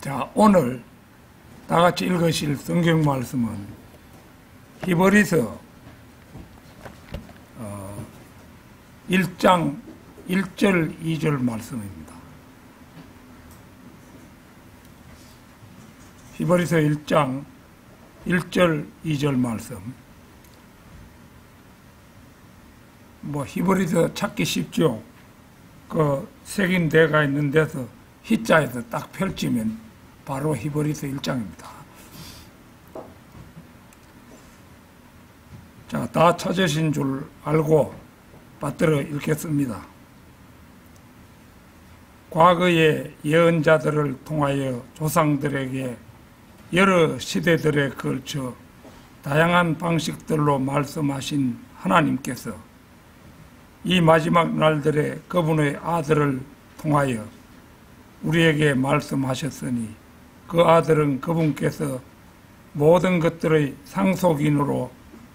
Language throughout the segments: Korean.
자, 오늘 다 같이 읽으실 성경 말씀은 히브리서 1장 1절 2절 말씀입니다. 히브리서 1장 1절 2절 말씀. 히브리서 찾기 쉽죠. 그 색인대가 있는 데서 히자에서 딱 펼치면 바로 히브리서 1장입니다. 자, 다 찾으신 줄 알고 받들어 읽겠습니다. 과거의 예언자들을 통하여 조상들에게 여러 시대들에 걸쳐 다양한 방식들로 말씀하신 하나님께서 이 마지막 날들에 그분의 아들을 통하여 우리에게 말씀하셨으니 그 아들은 그분께서 모든 것들의 상속인으로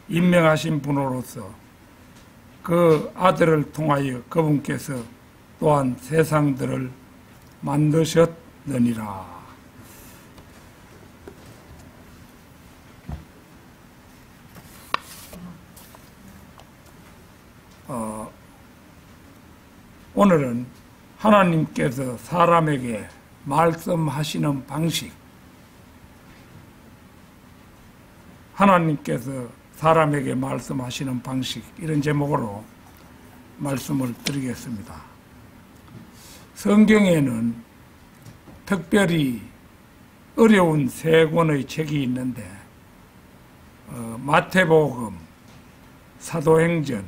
임명하신 분으로서 그 아들을 통하여 그분께서 또한 세상들을 만드셨느니라. 오늘은 하나님께서 사람에게 말씀하시는 방식, 하나님께서 사람에게 말씀하시는 방식, 이런 제목으로 말씀을 드리겠습니다. 성경에는 특별히 어려운 세 권의 책이 있는데 마태복음, 사도행전,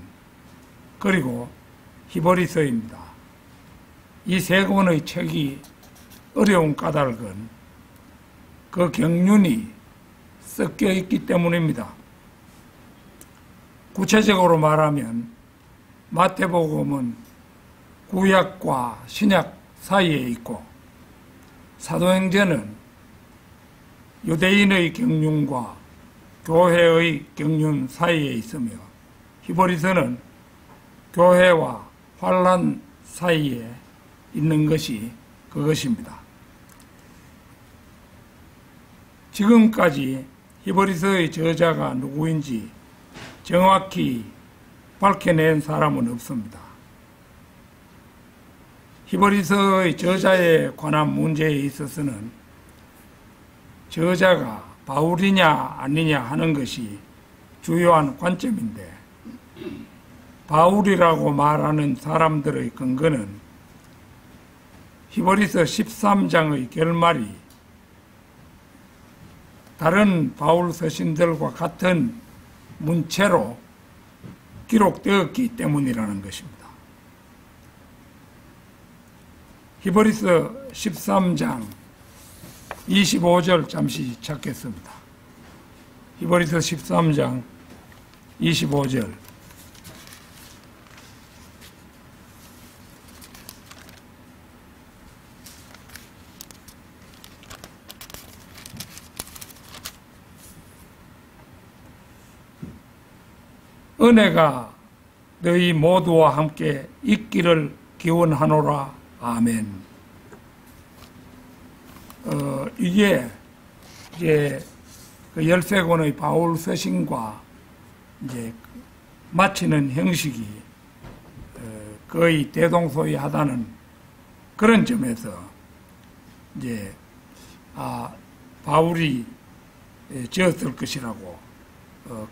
그리고 히브리서입니다. 이 세 권의 책이 어려운 까닭은 그 경륜이 섞여 있기 때문입니다. 구체적으로 말하면 마태복음은 구약과 신약 사이에 있고 사도행전은 유대인의 경륜과 교회의 경륜 사이에 있으며 히브리서는 교회와 환란 사이에 있는 것이 그것입니다. 지금까지 히브리서의 저자가 누구인지 정확히 밝혀낸 사람은 없습니다. 히브리서의 저자에 관한 문제에 있어서는 저자가 바울이냐 아니냐 하는 것이 주요한 관점인데 바울이라고 말하는 사람들의 근거는 히브리서 13장의 결말이 다른 바울 서신들과 같은 문체로 기록되었기 때문이라는 것입니다. 히브리서 13장 25절 잠시 찾겠습니다. 히브리서 13장 25절. 은혜가 너희 모두와 함께 있기를 기원하노라. 아멘. 이게 이제 그 13권의 바울 서신과 이제 마치는 형식이 거의 대동소이하다는 그런 점에서 이제 바울이 지었을 것이라고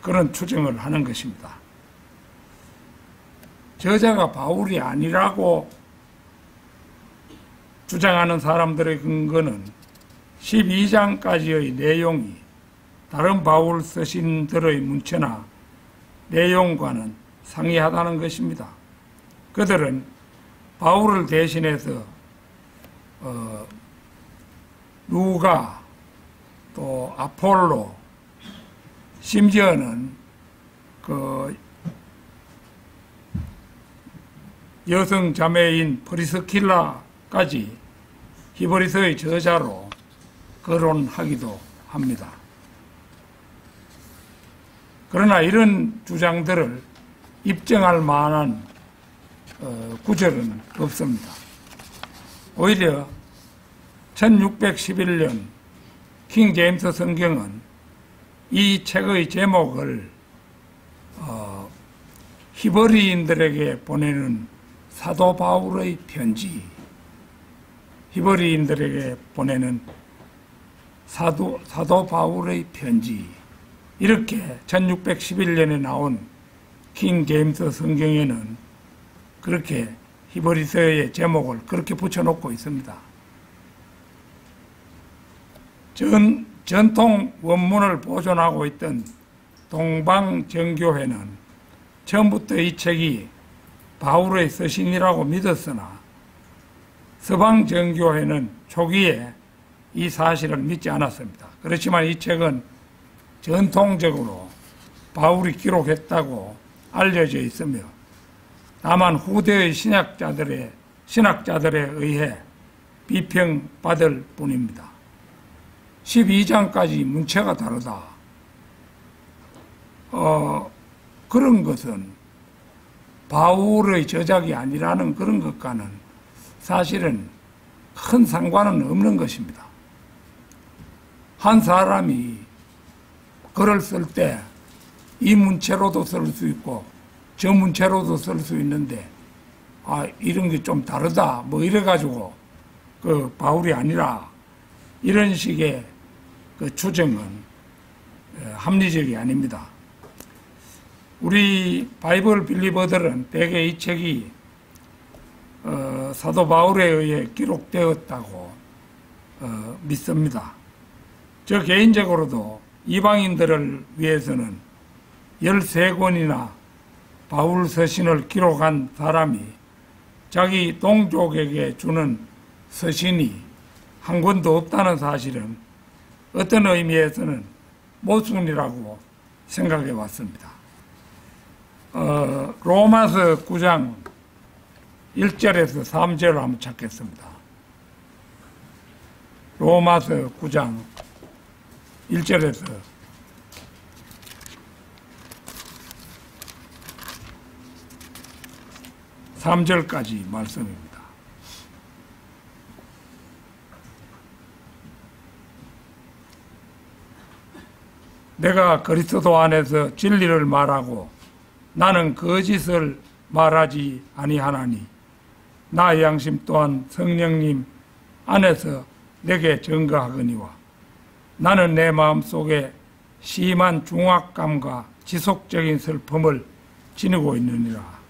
그런 추정을 하는 것입니다. 저자가 바울이 아니라고 주장하는 사람들의 근거는 12장까지의 내용이 다른 바울 서신들의 문체나 내용과는 상이하다는 것입니다. 그들은 바울을 대신해서 누가 또 아폴로 심지어는 그 여성 자매인 프리스킬라까지 히브리서의 저자로 거론하기도 합니다. 그러나 이런 주장들을 입증할 만한 구절은 없습니다. 오히려 1611년 킹 제임스 성경은 이 책의 제목을 히브리인들에게 보내는 사도 바울의 편지, 히브리인들에게 보내는 사도 바울의 편지, 이렇게 1611년에 나온 킹 제임스 성경에는 그렇게 히브리서의 제목을 그렇게 붙여놓고 있습니다. 전통 원문을 보존하고 있던 동방정교회는 처음부터 이 책이 바울의 서신이라고 믿었으나 서방정교회는 초기에 이 사실을 믿지 않았습니다. 그렇지만 이 책은 전통적으로 바울이 기록했다고 알려져 있으며 다만 후대의 신학자들에 의해 비평받을 뿐입니다. 12장까지 문체가 다르다. 그런 것은 바울의 저작이 아니라는 그런 것과는 사실은 큰 상관은 없는 것입니다. 한 사람이 글을 쓸 때 이 문체로도 쓸 수 있고 저 문체로도 쓸 수 있는데 이런 게 좀 다르다 뭐 이래가지고 그 바울이 아니라 이런 식의 그 추정은 합리적이 아닙니다. 우리 바이블 빌리버들은 대개 이 책이 사도 바울에 의해 기록되었다고 믿습니다. 저 개인적으로도 이방인들을 위해서는 13권이나 바울 서신을 기록한 사람이 자기 동족에게 주는 서신이 한 권도 없다는 사실은 어떤 의미에서는 모순이라고 생각해 왔습니다. 로마서 9장 1절에서 3절을 한번 찾겠습니다. 로마서 9장 1절에서 3절까지 말씀입니다. 내가 그리스도 안에서 진리를 말하고 나는 거짓을 말하지 아니하나니 나 양심 또한 성령님 안에서 내게 증거하거니와 나는 내 마음속에 심한 중압감과 지속적인 슬픔을 지니고 있느니라.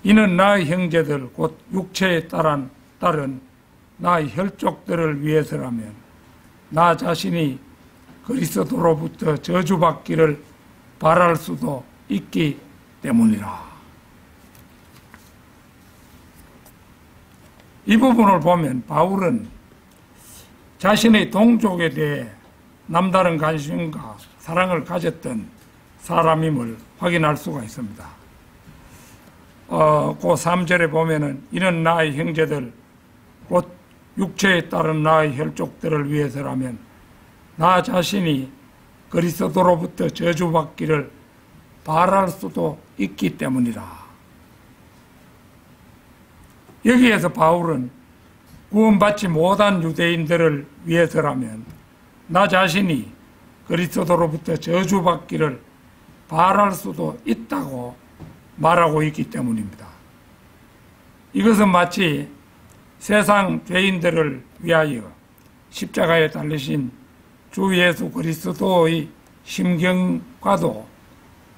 이는 나의 형제들 곧 육체에 따른 나의 혈족들을 위해서라면 나 자신이 그리스도로부터 저주받기를 바랄 수도 있기 때문이라. 이 부분을 보면 바울은 자신의 동족에 대해 남다른 관심과 사랑을 가졌던 사람임을 확인할 수가 있습니다. 그 3절에 보면은 이는 나의 형제들 곧 육체에 따른 나의 혈족들을 위해서라면 나 자신이 그리스도로부터 저주받기를 바랄 수도 있기 때문이라. 여기에서 바울은 구원받지 못한 유대인들을 위해서라면 나 자신이 그리스도로부터 저주받기를 바랄 수도 있다고 말하고 있기 때문입니다. 이것은 마치 세상 죄인들을 위하여 십자가에 달리신 주 예수 그리스도의 심경과도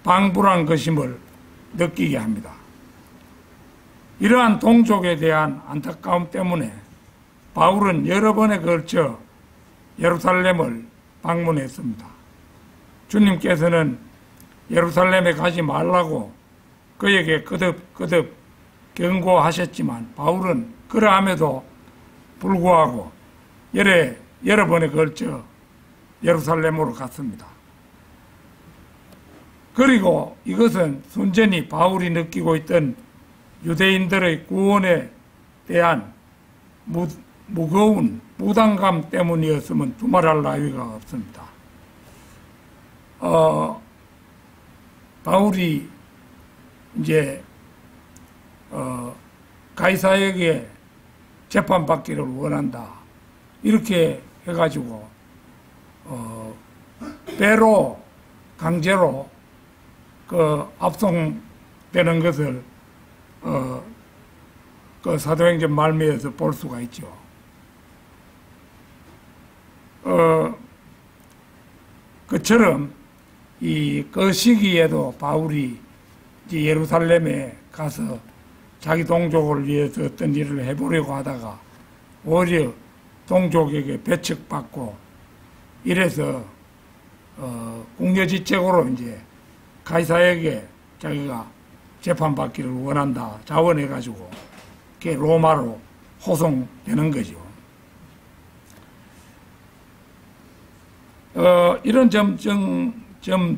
방불한 것임을 느끼게 합니다. 이러한 동족에 대한 안타까움 때문에 바울은 여러 번에 걸쳐 예루살렘을 방문했습니다. 주님께서는 예루살렘에 가지 말라고 그에게 거듭 경고하셨지만 바울은 그러함에도 불구하고 여러 번에 걸쳐 예루살렘으로 갔습니다. 그리고 이것은 순전히 바울이 느끼고 있던 유대인들의 구원에 대한 무거운 부담감 때문이었으면 두말할 나위가 없습니다. 바울이 이제 가이사에게 재판받기를 원한다. 이렇게 해가지고 배로 강제로 그 압송되는 것을 그 사도행전 말미에서 볼 수가 있죠. 그처럼 그 시기에도 바울이 이제 예루살렘에 가서 자기 동족을 위해서 어떤 일을 해보려고 하다가 오히려 동족에게 배척받고 이래서 궁여지책으로 이제 가이사에게 자기가 재판받기를 원한다 자원해가지고 그게 로마로 호송되는 거죠. 이런 점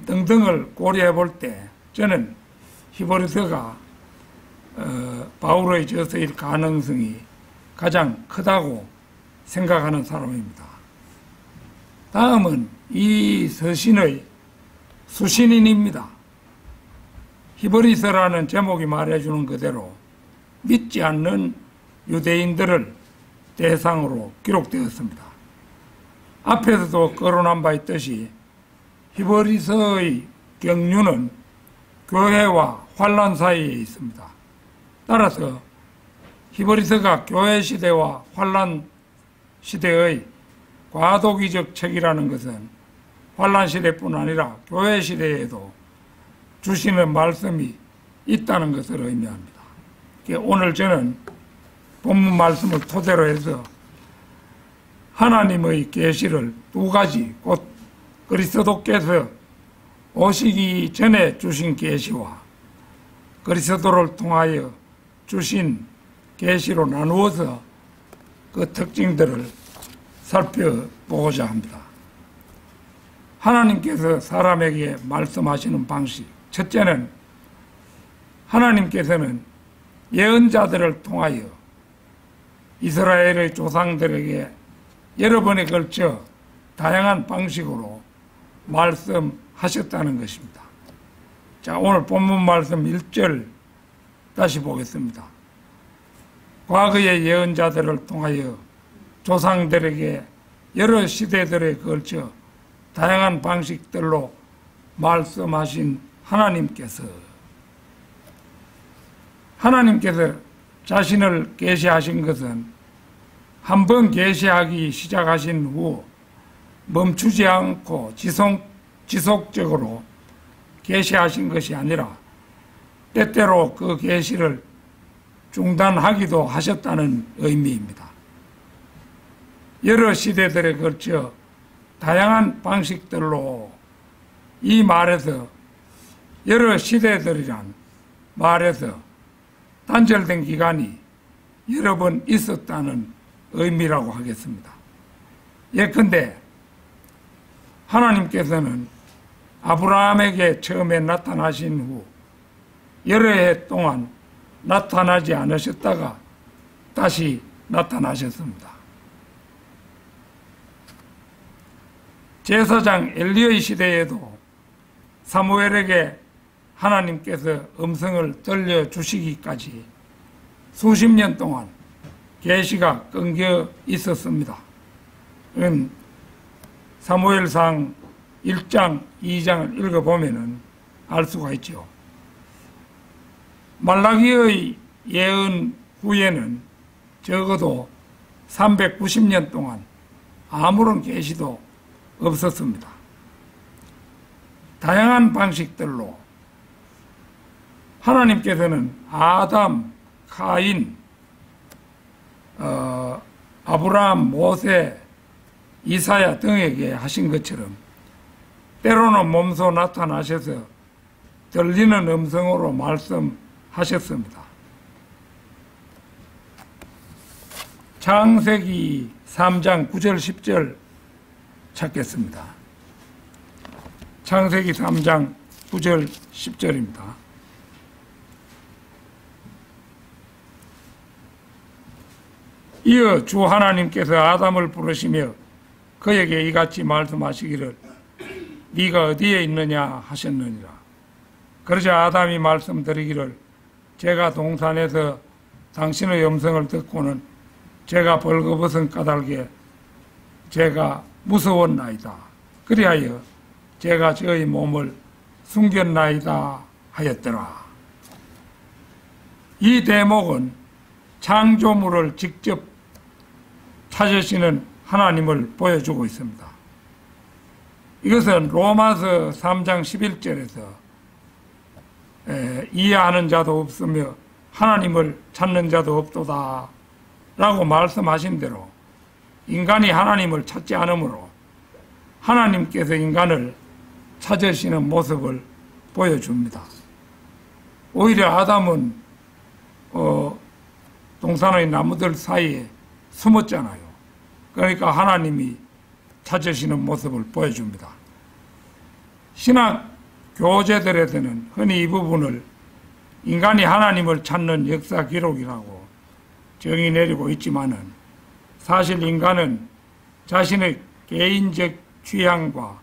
등등을 고려해 볼 때 저는 히브리서가 바울의 저서일 가능성이 가장 크다고 생각하는 사람입니다. 다음은 이 서신의 수신인입니다. 히브리서라는 제목이 말해주는 그대로 믿지 않는 유대인들을 대상으로 기록되었습니다. 앞에서도 거론한 바 있듯이 히브리서의 경륜은 교회와 환란 사이에 있습니다. 따라서 히브리서가 교회 시대와 환란 시대의 과도기적 책이라는 것은 환란 시대뿐 아니라 교회 시대에도 주시는 말씀이 있다는 것을 의미합니다. 오늘 저는 본문 말씀을 토대로 해서 하나님의 계시를 두 가지, 곧 그리스도께서 오시기 전에 주신 계시와 그리스도를 통하여 주신 계시로 나누어서 그 특징들을 살펴보고자 합니다. 하나님께서 사람에게 말씀하시는 방식, 첫째는 하나님께서는 예언자들을 통하여 이스라엘의 조상들에게 여러 번에 걸쳐 다양한 방식으로 말씀하셨다는 것입니다. 자, 오늘 본문 말씀 1절 다시 보겠습니다. 과거의 예언자들을 통하여 조상들에게 여러 시대들에 걸쳐 다양한 방식들로 말씀하신 하나님께서 자신을 계시하신 것은 한 번 계시하기 시작하신 후 멈추지 않고 지속적으로 계시하신 것이 아니라 때때로 그 계시를 중단하기도 하셨다는 의미입니다. 여러 시대들에 걸쳐 다양한 방식들로 이 말에서 여러 시대들이란 말에서 단절된 기간이 여러 번 있었다는 의미라고 하겠습니다. 예컨대 하나님께서는 아브라함에게 처음에 나타나신 후 여러 해 동안 나타나지 않으셨다가 다시 나타나셨습니다. 제사장 엘리의 시대에도 사무엘에게 하나님께서 음성을 들려주시기까지 수십 년 동안 계시가 끊겨 있었습니다. 사무엘상 1장, 2장을 읽어보면 알 수가 있죠. 말라기의 예언 후에는 적어도 390년 동안 아무런 계시도 없었습니다. 다양한 방식들로 하나님께서는 아담, 카인, 아브라함, 모세, 이사야 등에게 하신 것처럼 때로는 몸소 나타나셔서 들리는 음성으로 말씀하셨습니다. 창세기 3장 9절 10절 찾겠습니다. 창세기 3장 9절 10절입니다. 이어 주 하나님께서 아담을 부르시며 그에게 이같이 말씀하시기를 네가 어디에 있느냐 하셨느니라. 그러자 아담이 말씀드리기를 제가 동산에서 당신의 음성을 듣고는 제가 벌거벗은 까닭에 제가 무서웠나이다. 그리하여 제가 저의 몸을 숨겼나이다 하였더라. 이 대목은 창조물을 직접 찾으시는 하나님을 보여주고 있습니다. 이것은 로마서 3장 11절에서 이해하는 자도 없으며 하나님을 찾는 자도 없도다 라고 말씀하신 대로 인간이 하나님을 찾지 않으므로 하나님께서 인간을 찾으시는 모습을 보여줍니다. 오히려 아담은 동산의 나무들 사이에 숨었잖아요. 그러니까 하나님이 찾으시는 모습을 보여줍니다. 신학 교재들에서는 흔히 이 부분을 인간이 하나님을 찾는 역사 기록이라고 정의 내리고 있지만은 사실 인간은 자신의 개인적 취향과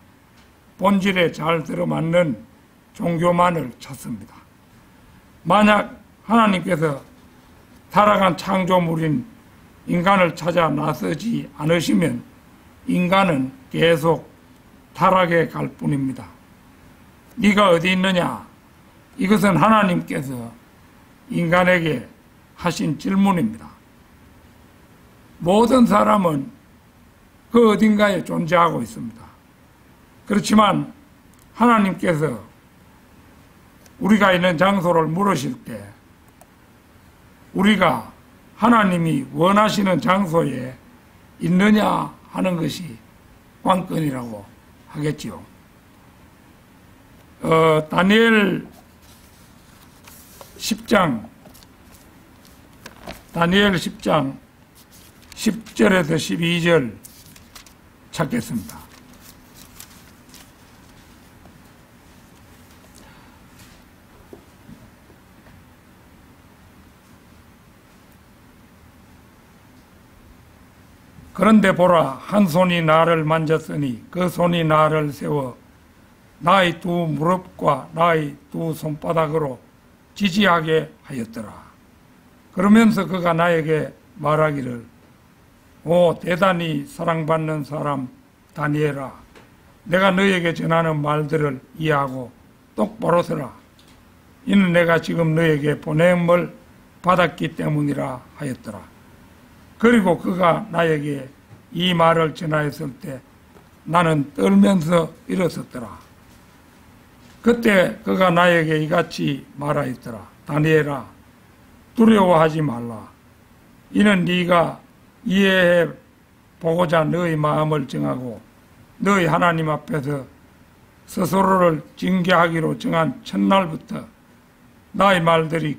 본질에 잘 들어맞는 종교만을 찾습니다. 만약 하나님께서 타락한 창조물인 인간을 찾아 나서지 않으시면 인간은 계속 타락해 갈 뿐입니다. 네가 어디 있느냐? 이것은 하나님께서 인간에게 하신 질문입니다. 모든 사람은 그 어딘가에 존재하고 있습니다. 그렇지만 하나님께서 우리가 있는 장소를 물으실 때 우리가 하나님이 원하시는 장소에 있느냐 하는 것이 관건이라고 하겠지요. 다니엘 10장 10절에서 12절 찾겠습니다. 그런데 보라, 한 손이 나를 만졌으니 그 손이 나를 세워 나의 두 무릎과 나의 두 손바닥으로 지지하게 하였더라. 그러면서 그가 나에게 말하기를, 오 대단히 사랑받는 사람 다니엘아, 내가 너에게 전하는 말들을 이해하고 똑바로 서라. 이는 내가 지금 너에게 보냄을 받았기 때문이라 하였더라. 그리고 그가 나에게 이 말을 전하였을 때 나는 떨면서 일어섰더라. 그때 그가 나에게 이같이 말하였더라. 다니엘아, 두려워하지 말라. 이는 네가 이해해 보고자 너의 마음을 정하고 너의 하나님 앞에서 스스로를 징계하기로 정한 첫날부터 너의 말들이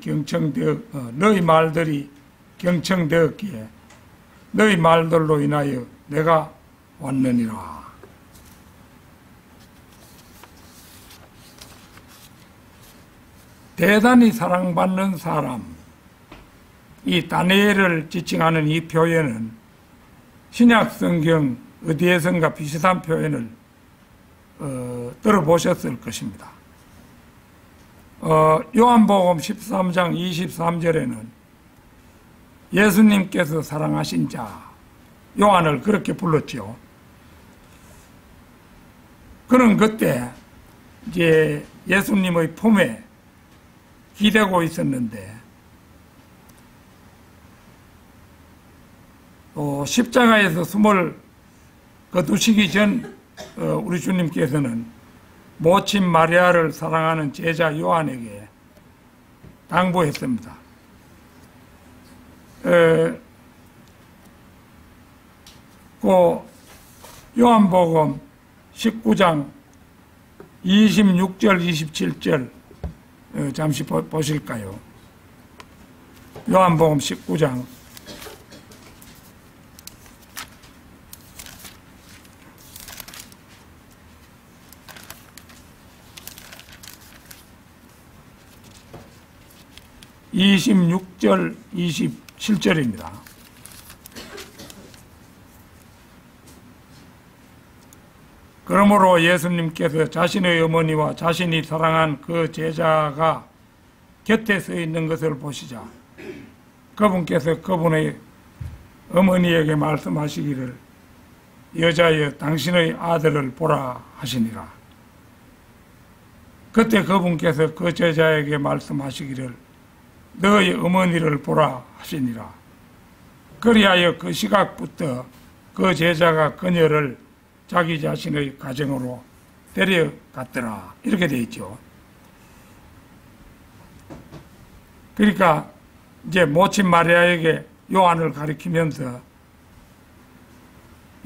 경청되었기에 너희 말들로 인하여 내가 왔느니라. 대단히 사랑받는 사람, 이 다니엘을 지칭하는 이 표현은 신약 성경 어디에선가 비슷한 표현을 들어보셨을 것입니다. 요한복음 13장 23절에는 예수님께서 사랑하신 자 요한을 그렇게 불렀죠. 그는 그때 이제 예수님의 품에 기대고 있었는데 십자가에서 숨을 거두시기 전 우리 주님께서는 모친 마리아를 사랑하는 제자 요한에게 당부했습니다. 그 요한복음 19장 26절 27절 잠시 보실까요? 요한복음 19장 26절 27절입니다. 그러므로 예수님께서 자신의 어머니와 자신이 사랑한 그 제자가 곁에 서 있는 것을 보시자 그분께서 그분의 어머니에게 말씀하시기를 여자여 당신의 아들을 보라 하시니라. 그때 그분께서 그 제자에게 말씀하시기를 너의 어머니를 보라 하시니라. 그리하여 그 시각부터 그 제자가 그녀를 자기 자신의 가정으로 데려갔더라. 이렇게 되어 있죠. 그러니까 이제 모친 마리아에게 요한을 가리키면서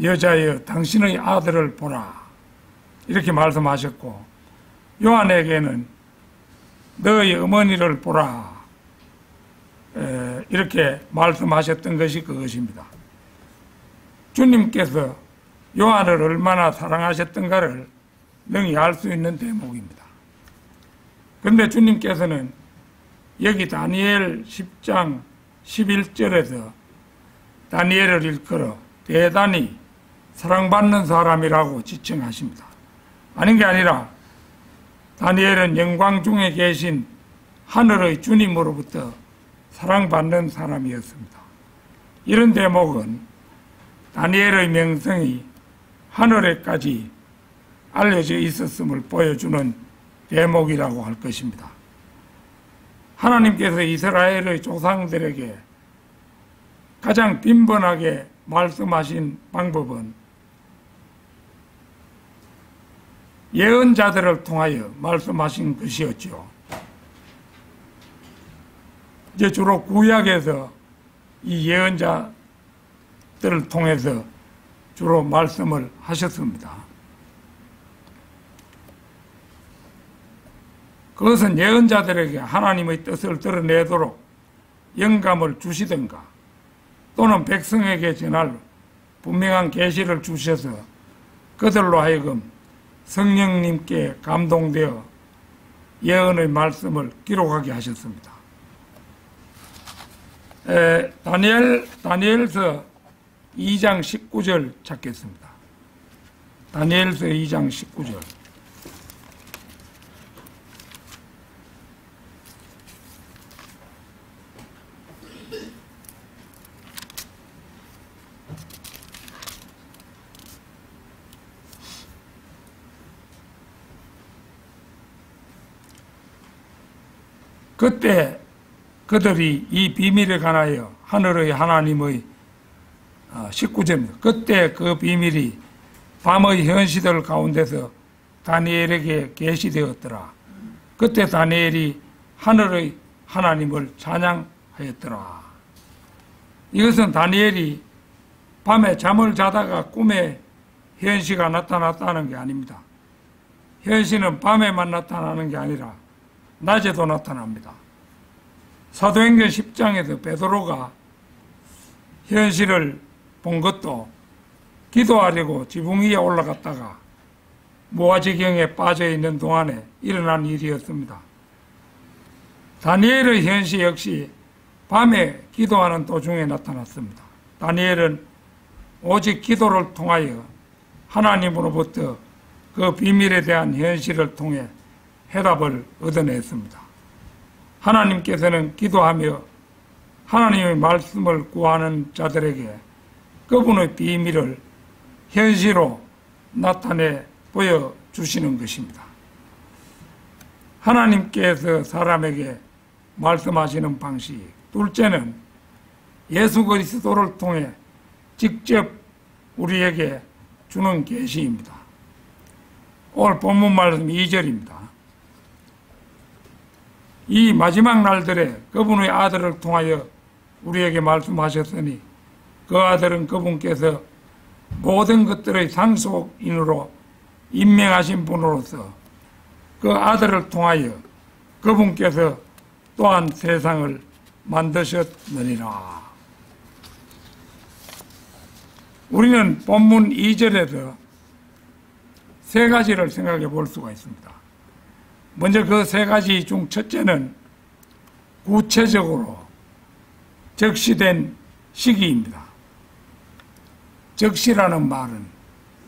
여자여 당신의 아들을 보라 이렇게 말씀하셨고, 요한에게는 너의 어머니를 보라 이렇게 말씀하셨던 것이 그것입니다. 주님께서 요한을 얼마나 사랑하셨던가를 능히 알 수 있는 대목입니다. 그런데 주님께서는 여기 다니엘 10장 11절에서 다니엘을 일컬어 대단히 사랑받는 사람이라고 지칭하십니다. 아닌 게 아니라 다니엘은 영광 중에 계신 하늘의 주님으로부터 사랑받는 사람이었습니다. 이런 대목은 다니엘의 명성이 하늘에까지 알려져 있었음을 보여주는 대목이라고 할 것입니다. 하나님께서 이스라엘의 조상들에게 가장 빈번하게 말씀하신 방법은 예언자들을 통하여 말씀하신 것이었죠. 이제 주로 구약에서 이 예언자들을 통해서 주로 말씀을 하셨습니다. 그것은 예언자들에게 하나님의 뜻을 드러내도록 영감을 주시든가 또는 백성에게 전할 분명한 계시를 주셔서 그들로 하여금 성령님께 감동되어 예언의 말씀을 기록하게 하셨습니다. 다니엘서 2장 19절 찾겠습니다. 다니엘서 2장 19절. 그때 그들이 이 비밀에 관하여 하늘의 하나님의 19절입니다. 그때 그 비밀이 밤의 현시들 가운데서 다니엘에게 계시되었더라. 그때 다니엘이 하늘의 하나님을 찬양하였더라. 이것은 다니엘이 밤에 잠을 자다가 꿈에 현시가 나타났다는 게 아닙니다. 현시는 밤에만 나타나는 게 아니라 낮에도 나타납니다. 사도행전 10장에서 베드로가 현실을 본 것도 기도하려고 지붕 위에 올라갔다가 무아지경에 빠져 있는 동안에 일어난 일이었습니다. 다니엘의 현시 역시 밤에 기도하는 도중에 나타났습니다. 다니엘은 오직 기도를 통하여 하나님으로부터 그 비밀에 대한 현실을 통해 해답을 얻어냈습니다. 하나님께서는 기도하며 하나님의 말씀을 구하는 자들에게 그분의 비밀을 현시로 나타내 보여주시는 것입니다. 하나님께서 사람에게 말씀하시는 방식, 둘째는 예수 그리스도를 통해 직접 우리에게 주는 계시입니다. 오늘 본문 말씀 2절입니다. 이 마지막 날들에 그분의 아들을 통하여 우리에게 말씀하셨으니 그 아들은 그분께서 모든 것들의 상속인으로 임명하신 분으로서 그 아들을 통하여 그분께서 또한 세상을 만드셨느니라. 우리는 본문 2절에서 세 가지를 생각해 볼 수가 있습니다. 먼저 그 세 가지 중 첫째는 구체적으로 적시된 시기입니다. 적시라는 말은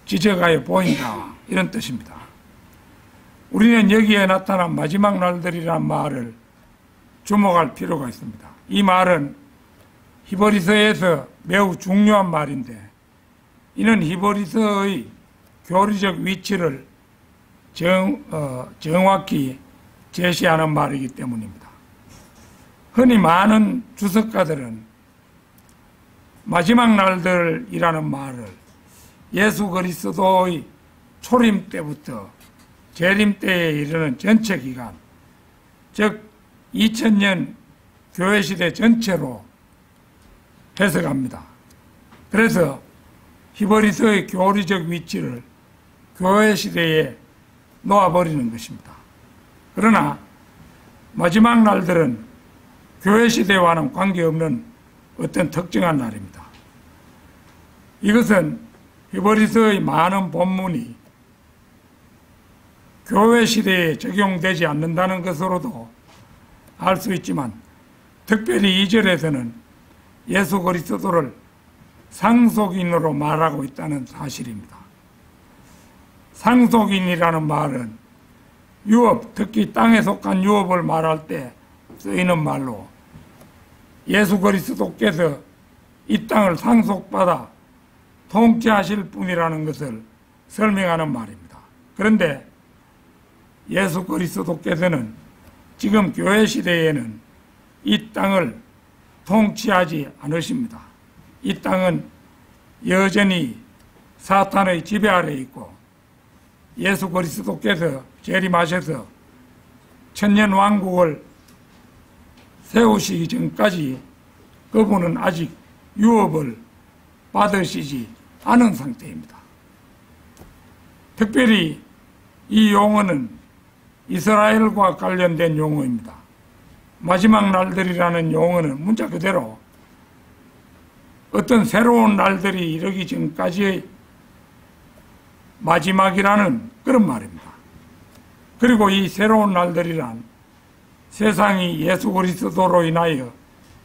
지적하여 보인다 이런 뜻입니다. 우리는 여기에 나타난 마지막 날들이라는 말을 주목할 필요가 있습니다. 이 말은 히브리서에서 매우 중요한 말인데 이는 히브리서의 교리적 위치를 정확히 제시하는 말이기 때문입니다. 흔히 많은 주석가들은 마지막 날들이라는 말을 예수 그리스도의 초림 때부터 재림 때에 이르는 전체 기간, 즉 2000년 교회 시대 전체로 해석합니다. 그래서 히브리서의 교리적 위치를 교회 시대에 놓아버리는 것입니다. 그러나 마지막 날들은 교회 시대와는 관계없는 어떤 특정한 날입니다. 이것은 히브리서의 많은 본문이 교회 시대에 적용되지 않는다는 것으로도 알 수 있지만 특별히 2절에서는 예수 그리스도를 상속인으로 말하고 있다는 사실입니다. 상속인이라는 말은 유업, 특히 땅에 속한 유업을 말할 때 쓰이는 말로 예수 그리스도께서 이 땅을 상속받아 통치하실 분이라는 것을 설명하는 말입니다. 그런데 예수 그리스도께서는 지금 교회 시대에는 이 땅을 통치하지 않으십니다. 이 땅은 여전히 사탄의 지배 아래에 있고 예수 그리스도께서 재림하셔서 천년 왕국을 세우시기 전까지 그분은 아직 유업을 받으시지 않은 상태입니다. 특별히 이 용어는 이스라엘과 관련된 용어입니다. 마지막 날들이라는 용어는 문자 그대로 어떤 새로운 날들이 이르기 전까지의 마지막이라는 그런 말입니다. 그리고 이 새로운 날들이란 세상이 예수 그리스도로 인하여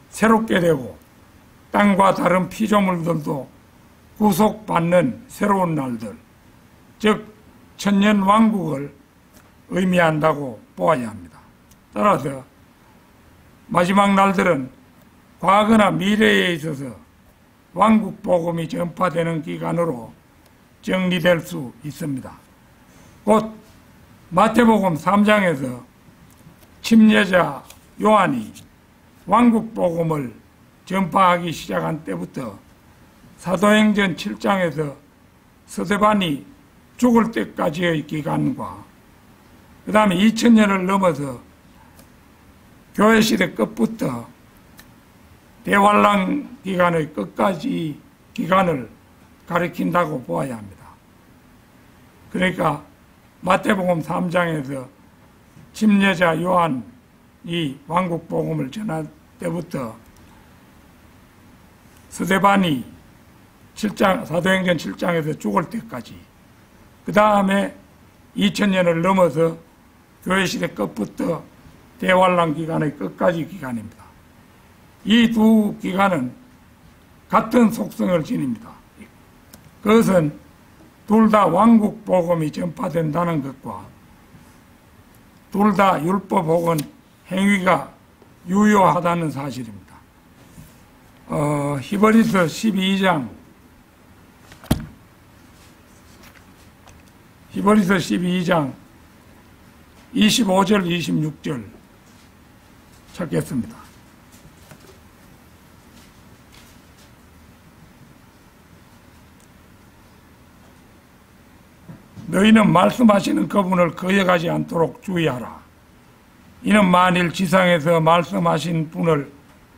새롭게 되고 땅과 다른 피조물들도 구속받는 새로운 날들, 즉 천년 왕국을 의미한다고 보아야 합니다. 따라서 마지막 날들은 과거나 미래에 있어서 왕국 복음이 전파되는 기간으로 정리될 수 있습니다. 곧 마태복음 3장에서 침례자 요한이 왕국 복음을 전파하기 시작한 때부터 사도행전 7장에서 스데반이 죽을 때까지의 기간과 그 다음에 2000년을 넘어서 교회시대 끝부터 대환란 기간의 끝까지 기간을 가리킨다고 보아야 합니다. 그러니까 마태복음 3장에서 침례자 요한이 왕국 복음을 전할 때부터 스데반이 사도행전 7장에서 죽을 때까지, 그 다음에 2000년을 넘어서 교회시대 끝부터 대환란 기간의 끝까지 기간입니다. 이 두 기간은 같은 속성을 지닙니다. 그것은 둘 다 왕국 복음이 전파된다는 것과 둘 다 율법 혹은 행위가 유효하다는 사실입니다. 히브리서 12장 25절 26절 찾겠습니다. 너희는 말씀하시는 그분을 거역하지 않도록 주의하라. 이는 만일 지상에서 말씀하신 분을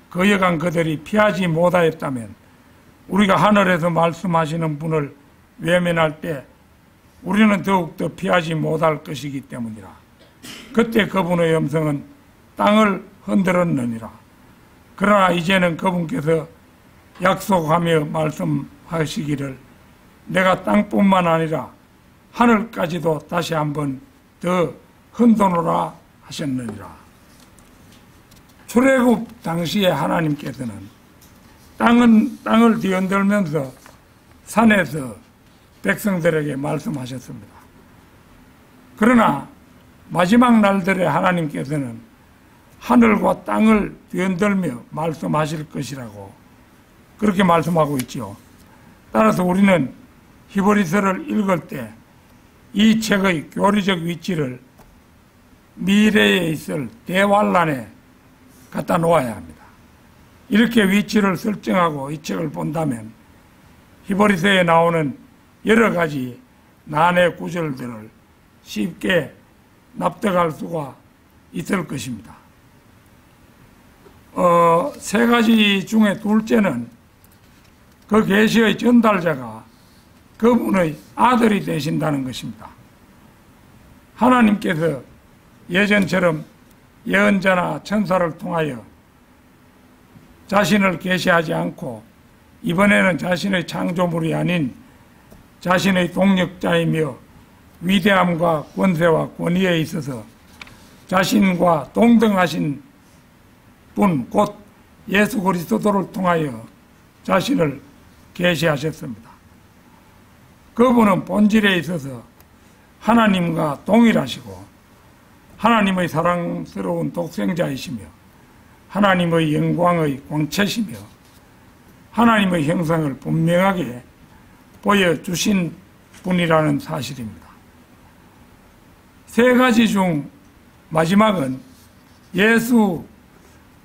거역한 그들이 피하지 못하였다면 우리가 하늘에서 말씀하시는 분을 외면할 때 우리는 더욱더 피하지 못할 것이기 때문이라. 그때 그분의 음성은 땅을 흔들었느니라. 그러나 이제는 그분께서 약속하며 말씀하시기를 내가 땅뿐만 아니라 하늘까지도 다시 한번 더 흔드노라 하셨느니라. 출애굽 당시에 하나님께서는 땅을 뒤흔들면서 산에서 백성들에게 말씀하셨습니다. 그러나 마지막 날들에 하나님께서는 하늘과 땅을 뒤흔들며 말씀하실 것이라고 그렇게 말씀하고 있지요. 따라서 우리는 히브리서를 읽을 때 이 책의 교리적 위치를 미래에 있을 대환란에 갖다 놓아야 합니다. 이렇게 위치를 설정하고 이 책을 본다면 히브리서에 나오는 여러 가지 난해 구절들을 쉽게 납득할 수가 있을 것입니다. 세 가지 중에 둘째는 그 계시의 전달자가 그분의 아들이 되신다는 것입니다. 하나님께서 예전처럼 예언자나 천사를 통하여 자신을 계시하지 않고 이번에는 자신의 창조물이 아닌 자신의 동력자이며 위대함과 권세와 권위에 있어서 자신과 동등하신 분, 곧 예수 그리스도를 통하여 자신을 계시하셨습니다. 그분은 본질에 있어서 하나님과 동일하시고 하나님의 사랑스러운 독생자이시며 하나님의 영광의 광채시며 하나님의 형상을 분명하게 보여주신 분이라는 사실입니다. 세 가지 중 마지막은 예수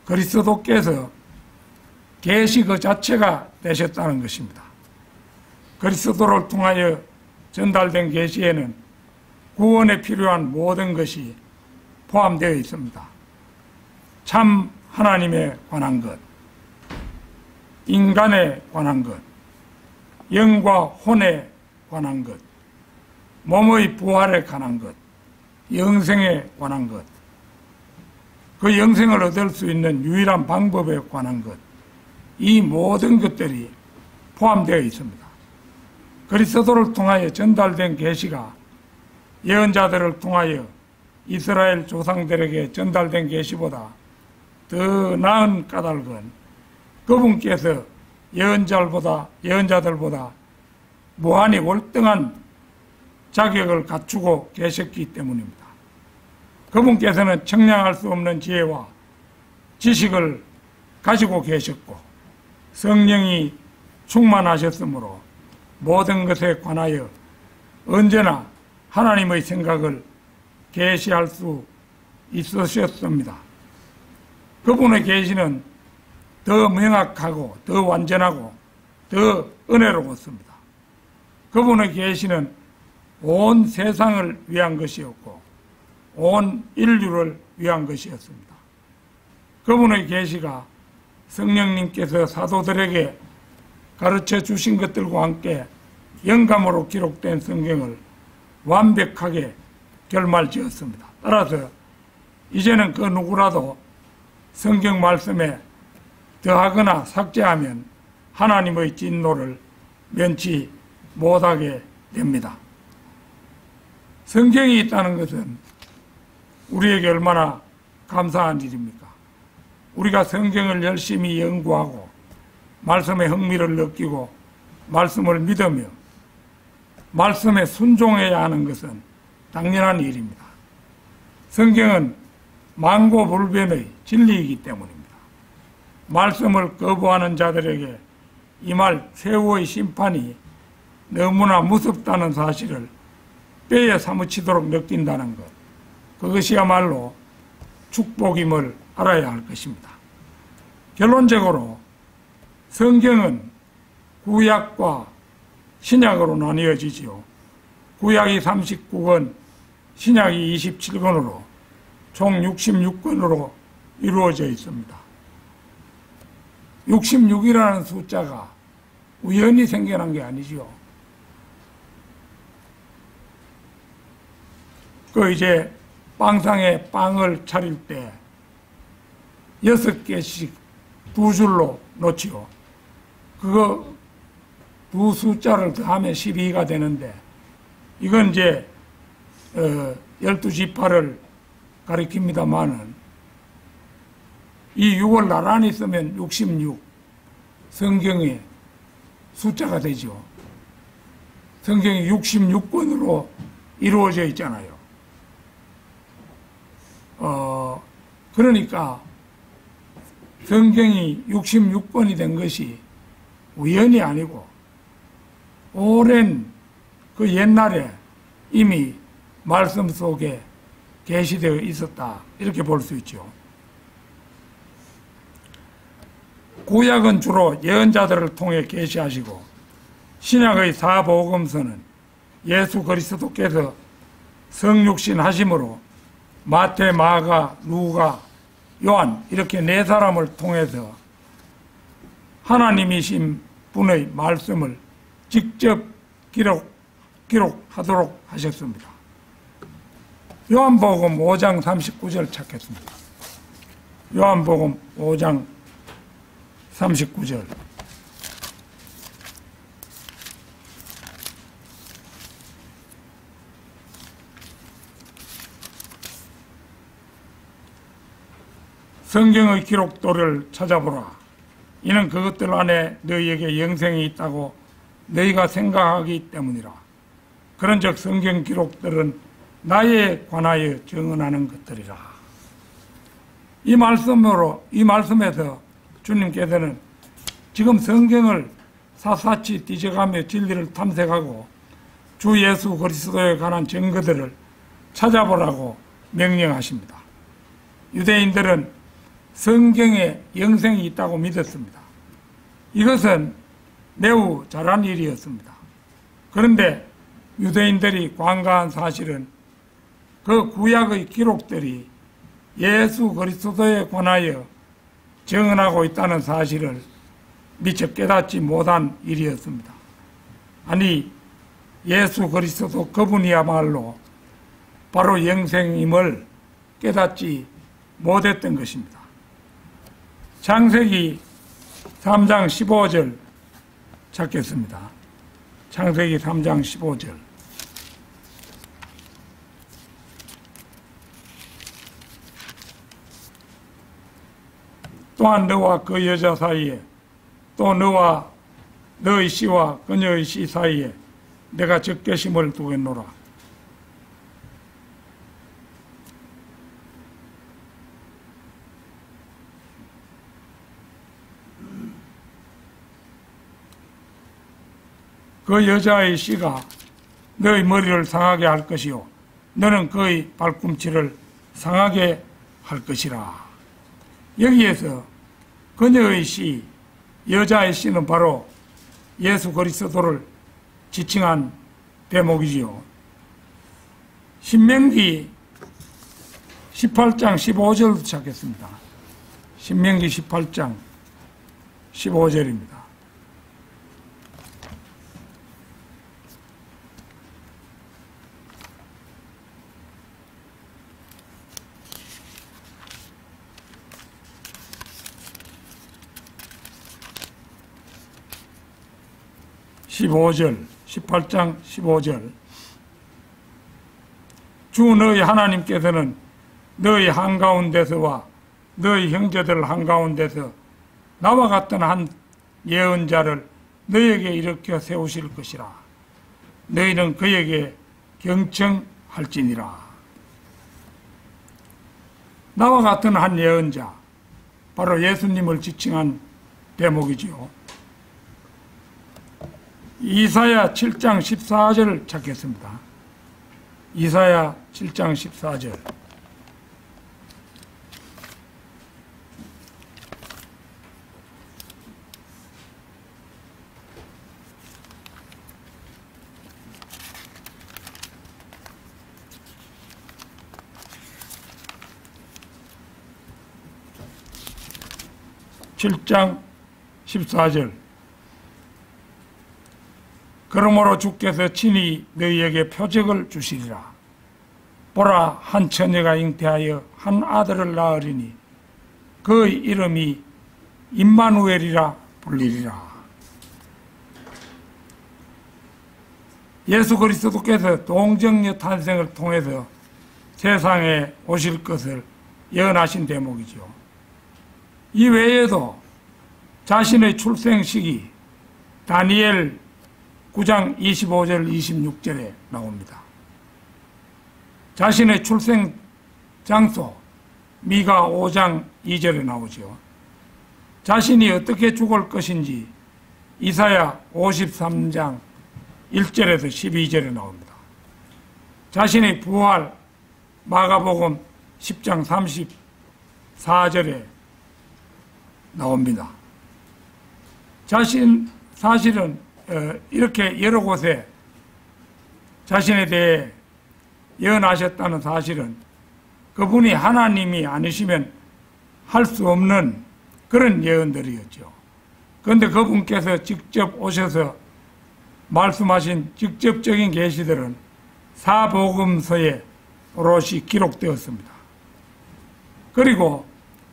그리스도께서 계시 그 자체가 되셨다는 것입니다. 그리스도를 통하여 전달된 계시에는 구원에 필요한 모든 것이 포함되어 있습니다. 참 하나님에 관한 것, 인간에 관한 것, 영과 혼에 관한 것, 몸의 부활에 관한 것, 영생에 관한 것, 그 영생을 얻을 수 있는 유일한 방법에 관한 것, 이 모든 것들이 포함되어 있습니다. 그리스도를 통하여 전달된 계시가 예언자들을 통하여 이스라엘 조상들에게 전달된 계시보다 더 나은 까닭은 그분께서 예언자들보다 무한히 월등한 자격을 갖추고 계셨기 때문입니다. 그분께서는 청량할 수 없는 지혜와 지식을 가지고 계셨고 성령이 충만하셨으므로 모든 것에 관하여 언제나 하나님의 생각을 계시할 수 있으셨습니다. 그분의 계시는 더 명확하고 더 완전하고 더 은혜로웠습니다. 그분의 계시는 온 세상을 위한 것이었고 온 인류를 위한 것이었습니다. 그분의 계시가 성령님께서 사도들에게 가르쳐 주신 것들과 함께 영감으로 기록된 성경을 완벽하게 결말지었습니다. 따라서 이제는 그 누구라도 성경 말씀에 더하거나 삭제하면 하나님의 진노를 면치 못하게 됩니다. 성경이 있다는 것은 우리에게 얼마나 감사한 일입니까? 우리가 성경을 열심히 연구하고 말씀에 흥미를 느끼고 말씀을 믿으며 말씀에 순종해야 하는 것은 당연한 일입니다. 성경은 만고불변의 진리이기 때문입니다. 말씀을 거부하는 자들에게 임할 최후의 심판이 너무나 무섭다는 사실을 뼈에 사무치도록 느낀다는 것, 그것이야말로 축복임을 알아야 할 것입니다. 결론적으로 성경은 구약과 신약으로 나뉘어지지요. 구약이 39권, 신약이 27권으로 총 66권으로 이루어져 있습니다. 66이라는 숫자가 우연히 생겨난 게 아니죠. 이제 빵상에 빵을 차릴 때 6개씩 두 줄로 놓지요. 그거 두 숫자를 더하면 12가 되는데 이건 이제 12지파를 가리킵니다만은 이 6을 나란히 쓰면 66 성경의 숫자가 되죠. 성경이 66권으로 이루어져 있잖아요. 그러니까 성경이 66권이 된 것이 우연이 아니고 오랜 그 옛날에 이미 말씀 속에 계시되어 있었다, 이렇게 볼 수 있죠. 구약은 주로 예언자들을 통해 계시하시고 신약의 사복음서는 예수 그리스도께서 성육신 하심으로 마태, 마가, 루가, 요한 이렇게 네 사람을 통해서 하나님이신 분의 말씀을 직접 기록하도록 하셨습니다. 요한복음 5장 39절 찾겠습니다. 요한복음 5장 39절. 성경의 기록도를 찾아보라. 이는 그것들 안에 너희에게 영생이 있다고 너희가 생각하기 때문이라. 그런즉 성경 기록들은 나에 관하여 증언하는 것들이라. 이 말씀에서 주님께서는 지금 성경을 샅샅이 뒤져가며 진리를 탐색하고 주 예수 그리스도에 관한 증거들을 찾아보라고 명령하십니다. 유대인들은 성경에 영생이 있다고 믿었습니다. 이것은 매우 잘한 일이었습니다. 그런데 유대인들이 관가한 사실은 그 구약의 기록들이 예수 그리스도에 관하여 증언하고 있다는 사실을 미처 깨닫지 못한 일이었습니다. 아니, 예수 그리스도 그분이야말로 바로 영생임을 깨닫지 못했던 것입니다. 창세기 3장 15절 찾겠습니다. 창세기 3장 15절. 또한 너와 그 여자 사이에 또 너와 너의 씨와 그녀의 씨 사이에 내가 적개심을 두겠노라. 그 여자의 씨가 너의 머리를 상하게 할 것이요 너는 그의 발꿈치를 상하게 할 것이라. 여기에서 그녀의 씨, 여자의 씨는 바로 예수 그리스도를 지칭한 대목이지요. 신명기 18장 15절부터 찾겠습니다. 신명기 18장 15절입니다. (15절) 18장 15절. 주 너희 하나님께서는 너희 한가운데서와 너희 형제들 한가운데서 나와 같은 한 예언자를 너희에게 일으켜 세우실 것이라. 너희는 그에게 경청할지니라. 나와 같은 한 예언자, 바로 예수님을 지칭한 대목이지요. 이사야 7장 14절 찾겠습니다. 이사야 7장 14절. (7장 14절) 그러므로 주께서 친히 너희에게 표적을 주시리라. 보라, 한 처녀가 잉태하여 한 아들을 낳으리니 그의 이름이 임마누엘이라 불리리라. 예수 그리스도께서 동정녀 탄생을 통해서 세상에 오실 것을 예언하신 대목이죠. 이 외에도 자신의 출생 시기 다니엘 9장 25절 26절에 나옵니다. 자신의 출생 장소 미가 5장 2절에 나오죠. 자신이 어떻게 죽을 것인지 이사야 53장 1절에서 12절에 나옵니다. 자신의 부활 마가복음 10장 34절에 나옵니다. 사실은 이렇게 여러 곳에 자신에 대해 예언하셨다는 사실은 그분이 하나님이 아니시면 할 수 없는 그런 예언들이었죠. 그런데 그분께서 직접 오셔서 말씀하신 직접적인 계시들은 사복음서에 오롯이 기록되었습니다. 그리고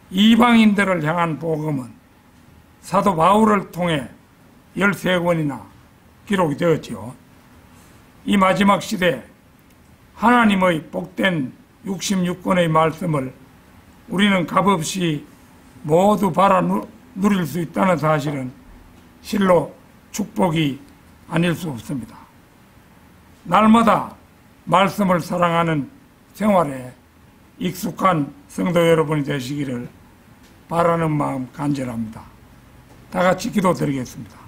이방인들을 향한 복음은 사도 바울을 통해 13권이나 기록이 되었죠. 이 마지막 시대 하나님의 복된 66권의 말씀을 우리는 값없이 모두 바라 누릴 수 있다는 사실은 실로 축복이 아닐 수 없습니다. 날마다 말씀을 사랑하는 생활에 익숙한 성도 여러분이 되시기를 바라는 마음 간절합니다. 다 같이 기도드리겠습니다.